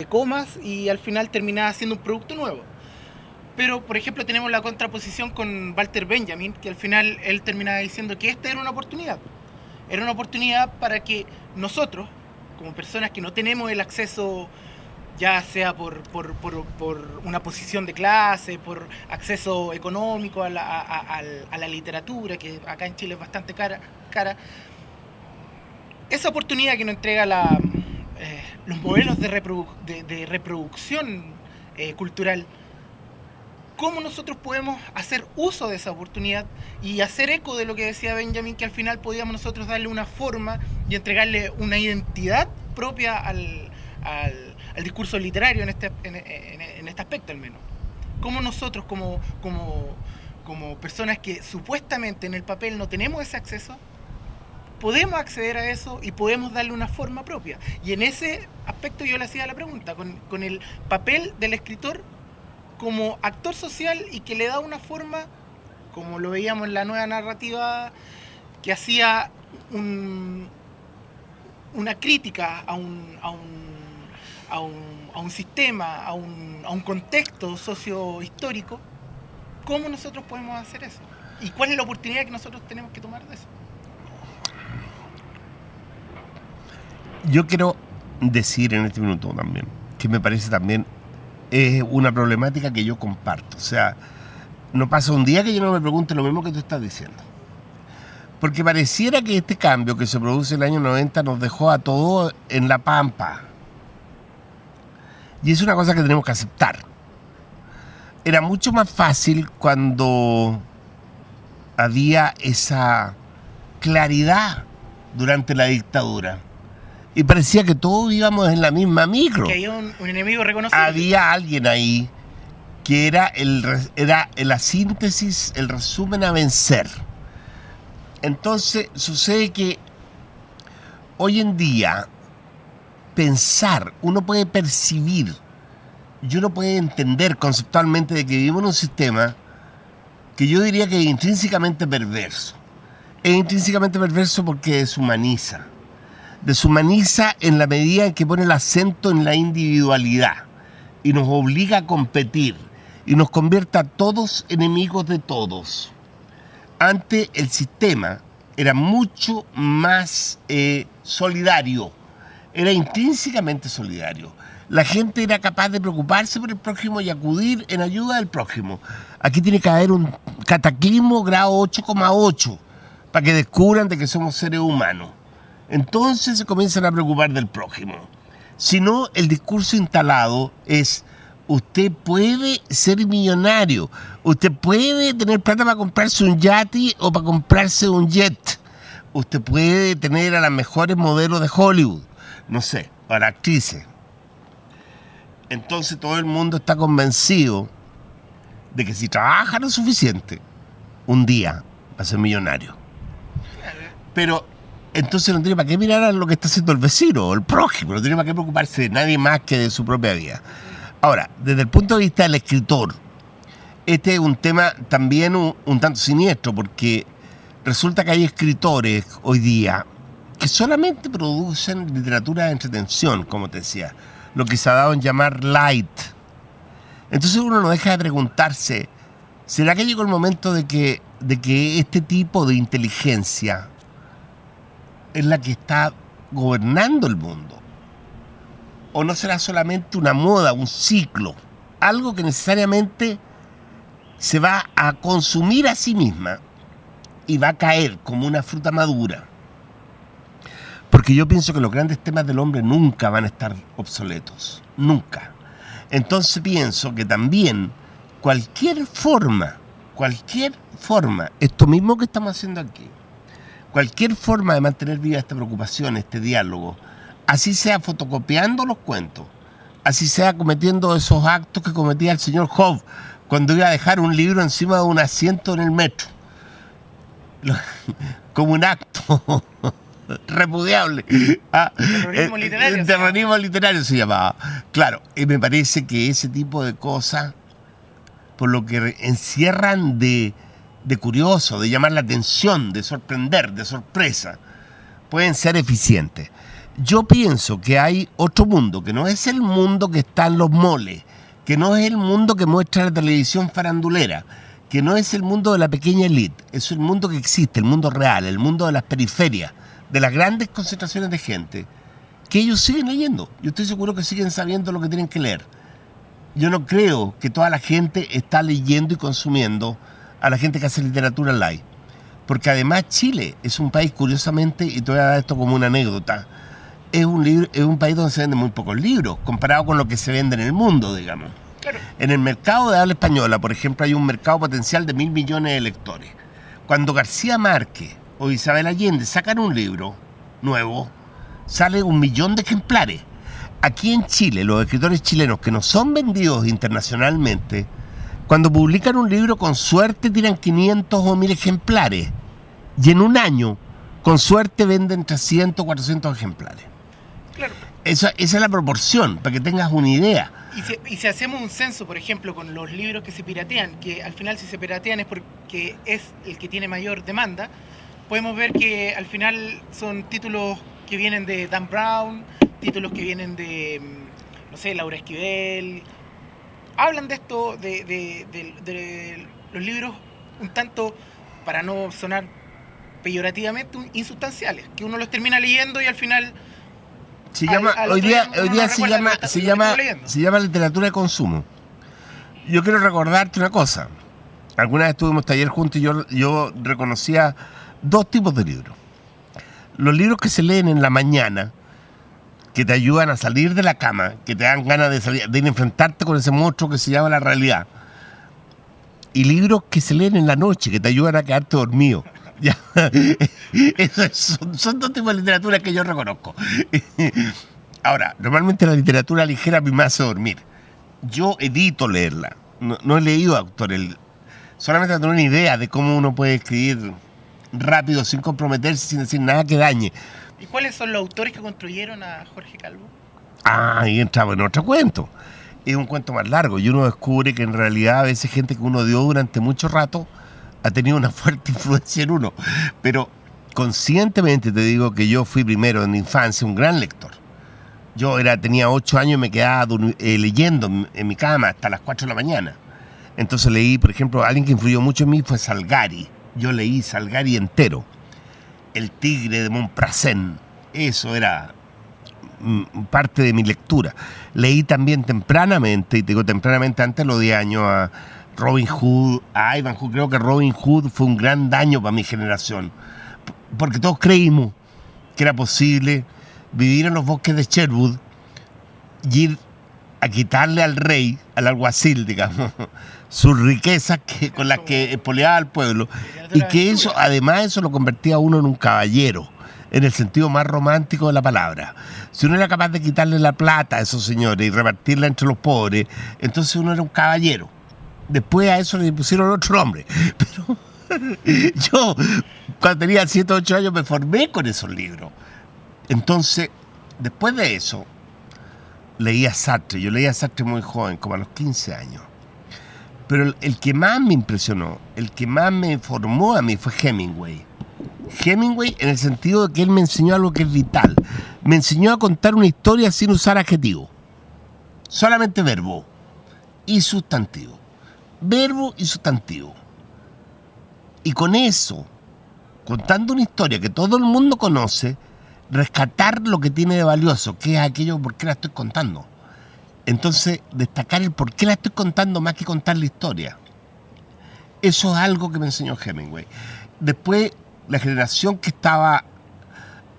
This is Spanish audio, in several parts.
comas y al final terminaba haciendo un producto nuevo. Pero, por ejemplo, tenemos la contraposición con Walter Benjamin, que al final él terminaba diciendo que esta era una oportunidad. Era una oportunidad para que nosotros, como personas que no tenemos el acceso, ya sea por una posición de clase, por acceso económico a la literatura, que acá en Chile es bastante cara, esa oportunidad que nos entrega los modelos de reproducción cultural, cómo nosotros podemos hacer uso de esa oportunidad y hacer eco de lo que decía Benjamin, que al final podíamos nosotros darle una forma y entregarle una identidad propia al discurso literario en este aspecto al menos. Cómo nosotros como personas que supuestamente en el papel no tenemos ese acceso, podemos acceder a eso y podemos darle una forma propia. Y en ese aspecto yo le hacía la pregunta, con el papel del escritor como actor social y que le da una forma, como lo veíamos en la nueva narrativa, que hacía una crítica a un sistema, a un contexto sociohistórico. ¿Cómo nosotros podemos hacer eso? ¿Y cuál es la oportunidad que nosotros tenemos que tomar de eso? Yo quiero decir en este minuto también, que me parece también una problemática que yo comparto. O sea, no pasa un día que yo no me pregunte lo mismo que tú estás diciendo. Porque pareciera que este cambio que se produce en el año 90 nos dejó a todos en la pampa. Y es una cosa que tenemos que aceptar. Era mucho más fácil cuando había esa claridad durante la dictadura. Y parecía que todos íbamos en la misma micro. Que había un enemigo reconocible. Había alguien ahí que era la síntesis, el resumen a vencer. Entonces sucede que hoy en día pensar, uno puede percibir y uno puede entender conceptualmente de que vivimos en un sistema que yo diría que es intrínsecamente perverso. Es intrínsecamente perverso porque deshumaniza. Deshumaniza en la medida en que pone el acento en la individualidad y nos obliga a competir y nos convierte a todos enemigos de todos. Antes el sistema era mucho más solidario, era intrínsecamente solidario. La gente era capaz de preocuparse por el prójimo y acudir en ayuda del prójimo. Aquí tiene que haber un cataclismo grado 8,8 para que descubran de que somos seres humanos. Entonces se comienzan a preocupar del prójimo. Si no, el discurso instalado es: usted puede ser millonario, usted puede tener plata para comprarse un yate o para comprarse un jet, usted puede tener a las mejores modelos de Hollywood, no sé, para actrices. Entonces todo el mundo está convencido de que si trabaja lo suficiente, un día va a ser millonario. Pero entonces no tiene para qué mirar a lo que está haciendo el vecino o el prójimo, no tiene para qué preocuparse de nadie más que de su propia vida. Ahora, desde el punto de vista del escritor, este es un tema también un tanto siniestro, porque resulta que hay escritores hoy día que solamente producen literatura de entretención, como te decía, lo que se ha dado en llamar light. Entonces uno no deja de preguntarse, ¿será que llegó el momento de que este tipo de inteligencia es la que está gobernando el mundo? ¿O no será solamente una moda, un ciclo? Algo que necesariamente se va a consumir a sí misma y va a caer como una fruta madura. Porque yo pienso que los grandes temas del hombre nunca van a estar obsoletos. Nunca. Entonces pienso que también cualquier forma, esto mismo que estamos haciendo aquí, cualquier forma de mantener viva esta preocupación, este diálogo, así sea fotocopiando los cuentos, así sea cometiendo esos actos que cometía el señor Job cuando iba a dejar un libro encima de un asiento en el metro, como un acto repudiable. Terrorismo literario. Terrorismo literario se llamaba. Claro, me parece que ese tipo de cosas, por lo que encierran de curioso, de llamar la atención, de sorprender, de sorpresa, pueden ser eficientes. Yo pienso que hay otro mundo, que no es el mundo que está en los moles, que no es el mundo que muestra la televisión farandulera, que no es el mundo de la pequeña élite, es el mundo que existe, el mundo real, el mundo de las periferias, de las grandes concentraciones de gente, que ellos siguen leyendo. Yo estoy seguro que siguen sabiendo lo que tienen que leer. Yo no creo que toda la gente está leyendo y consumiendo a la gente que hace literatura online. Porque además Chile es un país, curiosamente, y te voy a dar esto como una anécdota, es un país donde se venden muy pocos libros, comparado con lo que se vende en el mundo, digamos. Claro. En el mercado de habla española, por ejemplo, hay un mercado potencial de 1.000 millones de lectores. Cuando García Márquez o Isabel Allende sacan un libro nuevo, sale 1 millón de ejemplares. Aquí en Chile, los escritores chilenos que no son vendidos internacionalmente, cuando publican un libro, con suerte tiran 500 o 1.000 ejemplares. Y en un año, con suerte, venden 300 o 400 ejemplares. Claro. Esa es la proporción, para que tengas una idea. Y si hacemos un censo, por ejemplo, con los libros que se piratean, que al final si se piratean es porque es el que tiene mayor demanda, podemos ver que al final son títulos que vienen de Dan Brown, títulos que vienen de, no sé, Laura Esquivel. Hablan de esto, de los libros un tanto, para no sonar peyorativamente, insustanciales, que uno los termina leyendo y al final... Hoy día se llama literatura de consumo. Yo quiero recordarte una cosa. Alguna vez tuvimos taller juntos y yo reconocía 2 tipos de libros. Los libros que se leen en la mañana, que te ayudan a salir de la cama, que te dan ganas de ir a enfrentarte con ese monstruo que se llama la realidad. Y libros que se leen en la noche, que te ayudan a quedarte dormido. Ya. Son 2 tipos de literatura que yo reconozco. Ahora, normalmente la literatura ligera a mí me hace dormir. Yo evito leerla. No he leído autores. Solamente para tener una idea de cómo uno puede escribir rápido, sin comprometerse, sin decir nada que dañe. ¿Y cuáles son los autores que construyeron a Jorge Calvo? Ahí entramos en otro cuento. Es un cuento más largo y uno descubre que en realidad a veces gente que uno dio durante mucho rato ha tenido una fuerte influencia en uno. Pero conscientemente te digo que yo fui primero en mi infancia un gran lector. Yo tenía 8 años y me quedaba leyendo en mi cama hasta las 4 de la mañana. Entonces leí, por ejemplo, alguien que influyó mucho en mí fue Salgari. Yo leí Salgari entero. El Tigre de Montparnasse. Eso era parte de mi lectura. Leí también tempranamente, y te digo tempranamente antes de los 10 años, a Robin Hood, a Ivanhoe. Creo que Robin Hood fue un gran daño para mi generación, porque todos creímos que era posible vivir en los bosques de Sherwood y ir a quitarle al rey, al alguacil, digamos, sus riquezas con las que espoleaba al pueblo, y que eso, además, eso lo convertía a uno en un caballero, en el sentido más romántico de la palabra. Si uno era capaz de quitarle la plata a esos señores y repartirla entre los pobres, entonces uno era un caballero. Después a eso le pusieron otro nombre. Pero yo, cuando tenía 7 o 8 años, me formé con esos libros. Entonces, después de eso, leía Sartre. Yo leía Sartre muy joven, como a los 15 años. Pero el que más me impresionó, el que más me formó a mí fue Hemingway. Hemingway en el sentido de que él me enseñó algo que es vital. Me enseñó a contar una historia sin usar adjetivo. Solamente verbo y sustantivo. Verbo y sustantivo. Y con eso, contando una historia que todo el mundo conoce, rescatar lo que tiene de valioso, que es aquello por qué la estoy contando. Entonces, destacar el por qué la estoy contando más que contar la historia. Eso es algo que me enseñó Hemingway. Después, la generación que estaba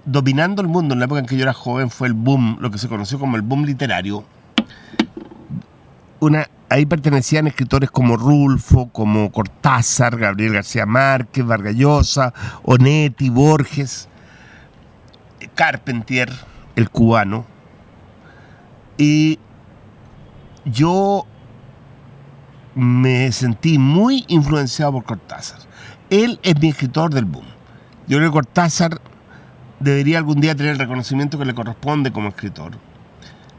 dominando el mundo en la época en que yo era joven fue el boom, lo que se conoció como el boom literario. Ahí pertenecían escritores como Rulfo, como Cortázar, Gabriel García Márquez, Vargas Llosa, Onetti, Borges, Carpentier, el cubano. Y yo me sentí muy influenciado por Cortázar. Él es mi escritor del boom. Yo creo que Cortázar debería algún día tener el reconocimiento que le corresponde como escritor.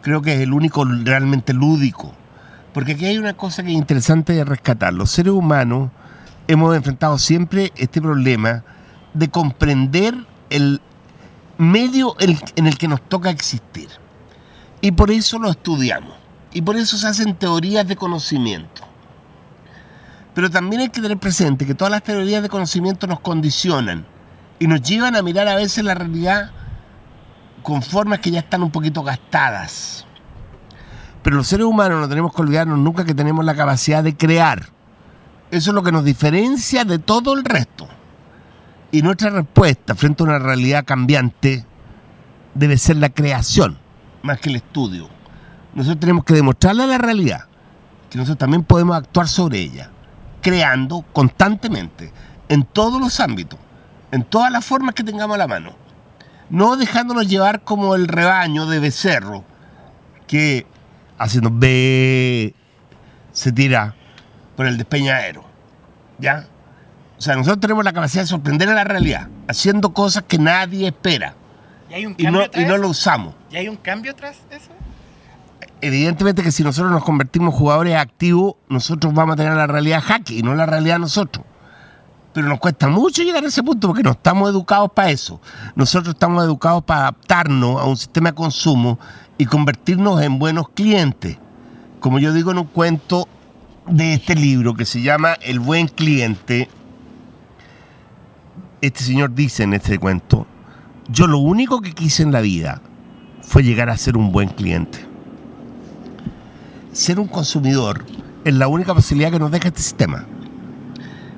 Creo que es el único realmente lúdico. Porque aquí hay una cosa que es interesante de rescatar. Los seres humanos hemos enfrentado siempre este problema de comprender medio en el que nos toca existir. Y por eso lo estudiamos. Y por eso se hacen teorías de conocimiento. Pero también hay que tener presente que todas las teorías de conocimiento nos condicionan y nos llevan a mirar a veces la realidad con formas que ya están un poquito gastadas. Pero los seres humanos no tenemos que olvidarnos nunca que tenemos la capacidad de crear. Eso es lo que nos diferencia de todo el resto. Y nuestra respuesta frente a una realidad cambiante debe ser la creación, más que el estudio. Nosotros tenemos que demostrarle a la realidad que nosotros también podemos actuar sobre ella, creando constantemente, en todos los ámbitos, en todas las formas que tengamos a la mano. No dejándonos llevar como el rebaño de becerro que haciendo B se tira por el despeñadero, ¿ya? O sea, nosotros tenemos la capacidad de sorprender a la realidad, haciendo cosas que nadie espera. ¿Y hay un cambio y no lo usamos. ¿Y hay un cambio tras eso? Evidentemente que si nosotros nos convertimos en jugadores activos, nosotros vamos a tener la realidad jaque y no la realidad nosotros. Pero nos cuesta mucho llegar a ese punto porque no estamos educados para eso. Nosotros estamos educados para adaptarnos a un sistema de consumo y convertirnos en buenos clientes. Como yo digo en un cuento de este libro que se llama El buen cliente, este señor dice en este cuento: yo lo único que quise en la vida fue llegar a ser un buen cliente. Ser un consumidor es la única posibilidad que nos deja este sistema.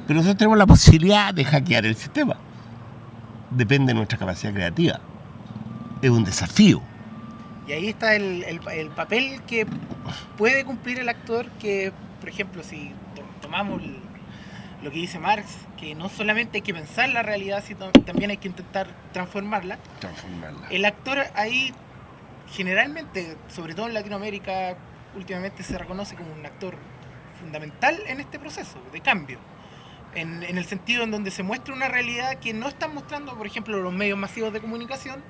Pero nosotros tenemos la posibilidad de hackear el sistema. Depende de nuestra capacidad creativa. Es un desafío. Y ahí está el papel que puede cumplir el actor, que, por ejemplo, si tomamos lo que dice Marx, que no solamente hay que pensar la realidad, sino también hay que intentar transformarla. El actor ahí, generalmente, sobre todo en Latinoamérica, últimamente se reconoce como un actor fundamental en este proceso de cambio. En el sentido en donde se muestra una realidad que no están mostrando, por ejemplo, los medios masivos de comunicación,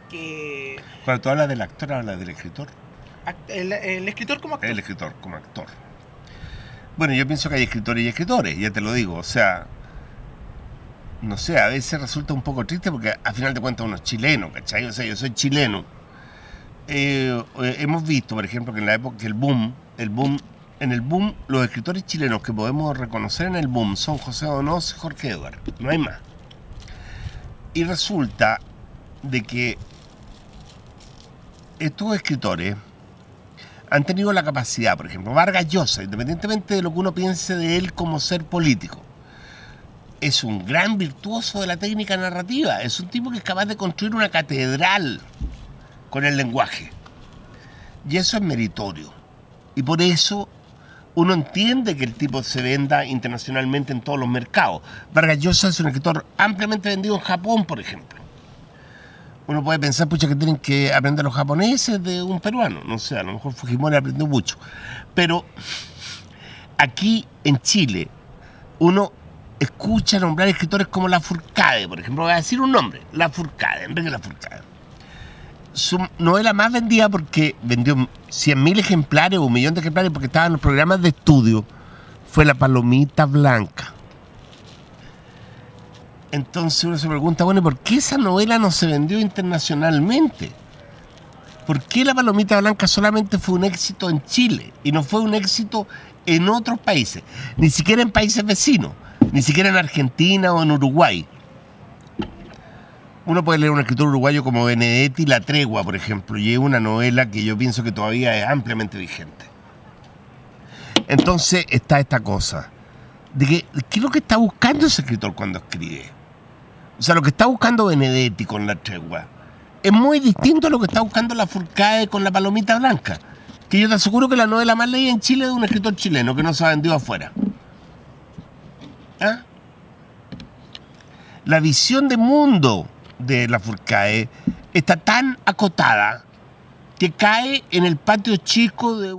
que... Cuando tú hablas del actor, hablas del escritor. El escritor como actor. El escritor como actor. Bueno, yo pienso que hay escritores y escritores, ya te lo digo. O sea, no sé, a veces resulta un poco triste porque al final de cuentas uno es chileno, ¿cachai? O sea, yo soy chileno. Hemos visto, por ejemplo, que en la época que en el boom, los escritores chilenos que podemos reconocer en el boom son José Donoso y Jorge Edwards, no hay más. Y resulta de que estos escritores han tenido la capacidad, por ejemplo, Vargas Llosa, independientemente de lo que uno piense de él como ser político, es un gran virtuoso de la técnica narrativa, es un tipo que es capaz de construir una catedral con el lenguaje. Y eso es meritorio. Y por eso uno entiende que el tipo se venda internacionalmente en todos los mercados. Vargas Llosa es un escritor ampliamente vendido en Japón, por ejemplo. Uno puede pensar, pucha, que tienen que aprender los japoneses de un peruano. No sé, a lo mejor Fujimori aprendió mucho. Pero aquí en Chile, uno escucha nombrar escritores como Lafourcade, por ejemplo. Voy a decir un nombre, Lafourcade, Enrique Lafourcade. Su novela más vendida, porque vendió 100.000 ejemplares o 1.000.000 de ejemplares porque estaba en los programas de estudio, fue La Palomita Blanca. Entonces uno se pregunta, bueno, ¿por qué esa novela no se vendió internacionalmente? ¿Por qué La Palomita Blanca solamente fue un éxito en Chile y no fue un éxito en otros países? Ni siquiera en países vecinos, ni siquiera en Argentina o en Uruguay. Uno puede leer un escritor uruguayo como Benedetti La Tregua, por ejemplo, y es una novela que yo pienso que todavía es ampliamente vigente. Entonces está esta cosa de que, ¿qué es lo que está buscando ese escritor cuando escribe? O sea, lo que está buscando Benedetti con La Tregua es muy distinto a lo que está buscando Lafourcade con La Palomita Blanca, que yo te aseguro que la novela más leída en Chile es de un escritor chileno que no se ha vendido afuera. ¿Ah? La visión de mundo de Lafourcade está tan acotada que cae en el patio chico de